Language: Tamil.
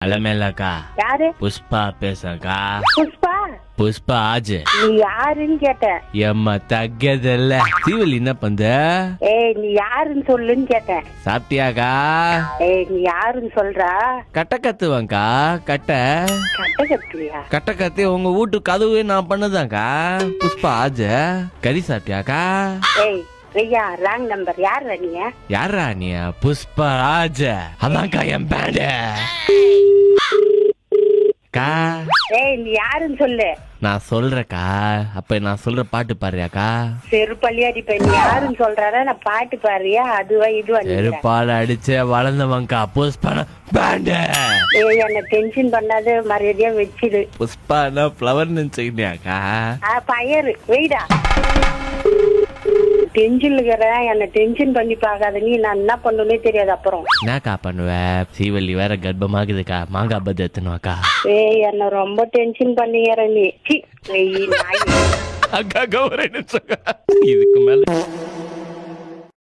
அலமேலக்கா யாரு? புஷ்பா பேசக்கா. புஷ்பா? புஷ்பா ஆஜ். நீ யாருன்னு கேட்டேன். எம்மா தగ్గதில்ல. சீவல் என்ன பண்ற? ஏய் நீ யாருன்னு சொல்லுன்னு கேட்டேன். சாப்பிட்டியாக்கா? ஏய் நீ யாருன்னு சொல்றா? கட்ட கத்துவாங்கக்கா. கட்ட கத்துறியா? கட்ட கத்து உங்க வீட்டு கதவு நான் பண்ணதாக்கா. புஷ்பா ஆஜ். கறி சாப்பிட்டியாக்கா? ஏய் ஐயா ராங் நம்பர். யாரா நீ? யாரா நீ? புஷ்பா ஆஜ். அதான்க்கா என் பேண்டு. கா ஏய் நீ யாருன்னு சொல்லு. நான் சொல்றேக்கா. அப்ப நான் சொல்ற பாட்டு பாடுறியாக்கா? செருப்பள்ளி அடிப்பேன். நீ யாருன்னு சொல்றாரா? நான் பாட்டு பாடுறியா? அதுவா இதுவா? செருப்பால அடிச்ச வளர்ந்தவங்கக்கா. புஷ்பா பேண்டு. ஏய் என்ன டென்ஷன் பண்ணாத, மரியாதையா வச்சிடு. புஷ்பானா ஃப்ளவர் நினைச்சுக்கிட்டியாக்கா? பயரு வெயிடா. டென்ஷன் இருக்கிறேன். என்ன டென்ஷன் பண்ணி பாக்காத. நீ நான் என்ன பண்ணுனே தெரியாது அப்புறம். என்னக்கா பண்ணுவ? சீவல்லி வேற கர்ப்பமாகுதுக்கா. மாங்காய் பத்து எத்தணும்க்கா. ஏய் என்ன ரொம்ப டென்ஷன் பண்ணிக்கிற நீ. சி நாய். அக்கா ஒரு நிமிஷம். இதுக்கு மேல